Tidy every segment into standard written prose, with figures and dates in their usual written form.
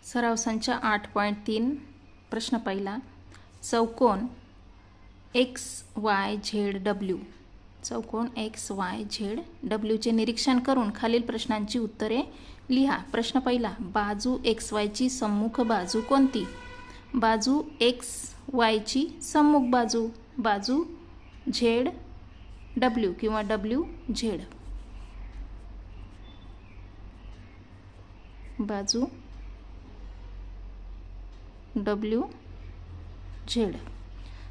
सराव संच 8.3 प्रश्न पहिला, चौकोन एक्स वाय झेड डब्ल्यू, चौकोन एक्स वाय झेड डब्ल्यूचे निरीक्षण करून खालील प्रश्नांची उत्तरे लिहा. प्रश्न पहिला, बाजू एक्स वायची सम्मुख बाजू कोणती? बाजू एक्स वायची सम्मुख बाजू, बाजू झेड डब्ल्यू किंवा डब्ल्यू झेड, बाजू डब्ल्यू झेड.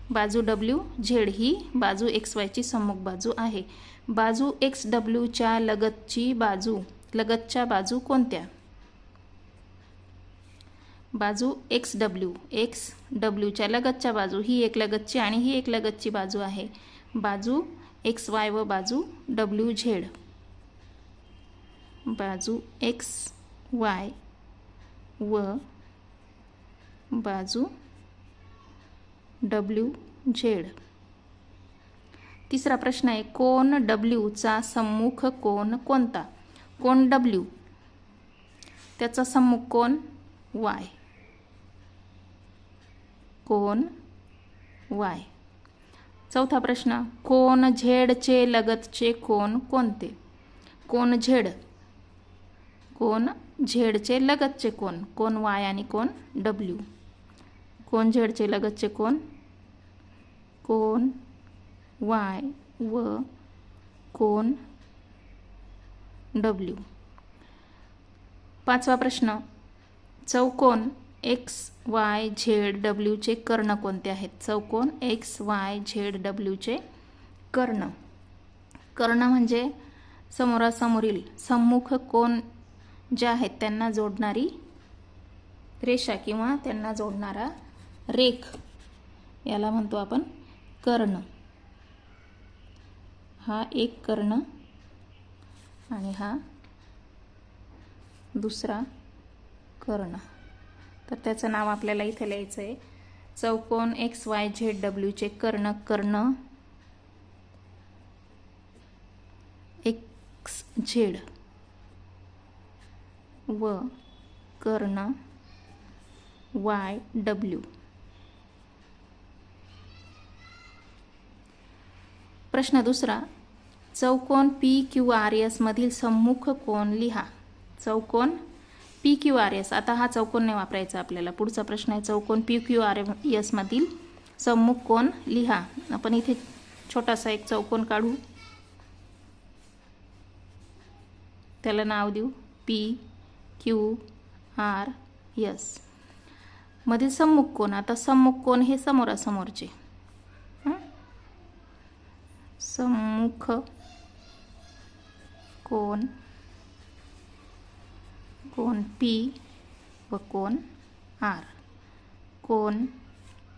बाजू डब्ल्यू झेड ही बाजू एक्स वायची सम्मुख बाजू आहे. बाजू एक्स डब्ल्यूच्या लगतच्या बाजू कोणत्या? बाजू एक्स डब्ल्यूच्या लगतच्या बाजू, ही एक लगतची आणि ही एक लगतची बाजू आहे. बाजू एक्स वाय व बाजू डब्ल्यू झेड, बाजू एक्स वाय व बाजू डब्ल्यू झेड. तिसरा प्रश्न आहे, कोन डब्ल्यूचा सम्मुख कोन कोणता? कोन डब्ल्यू, त्याचा सम्मुख कोन वाय, कोन वाय. चौथा प्रश्न, कोन झेडचे लगतचे कोन कोणते? कोन झेड, कोन झेडचे लगतचे कोन, कोन वाय आणि कोन डब्ल्यू. कोन झेडचे लगतचे कोन, कोन वाय व कोन डब्ल्यू. पाचवा प्रश्न, चौकोन एक्स वाय झेड डब्ल्यूचे कर्ण कोणते आहेत? चौकोन एक्स वाय झेड डब्ल्यूचे कर्ण. कर्ण म्हणजे समोरासमोरील सम्मुख कोन जे आहेत त्यांना जोडणारी रेषा किंवा त्यांना जोडणारा रेख, याला म्हणतो आपण कर्ण. हा एक कर्ण आणि हा दुसरा कर्ण. तर त्याचं नाव आपल्याला इथे लिहायचं आहे. चौकोन एक्स वाय झेड डब्ल्यूचे कर्ण, कर्ण एक्स झेड व कर्ण वाय डब्ल्यू. प्रश्न दुसरा, चौकोन पी क्यू आर एस मधील सम्मुख कोन लिहा. चौकोन पी क्यू आर एस, आता हा चौकोन नाही वापरायचा आपल्याला. पुढचा प्रश्न आहे, चौकोन पी क्यू आर एस मधील सम्मुख कोन लिहा. आपण इथे छोटासा एक चौकोन काढू, त्याला नाव देऊ पी क्यू आर एस. मधील सम्मुख कोन, आता सम्मुख कोन हे समोरासमोरचे, सम्मुख कोन, कोन पी व कोन आर, कोन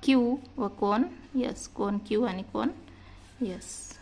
क्यू व कोन एस, कोन क्यू आणि कोन एस.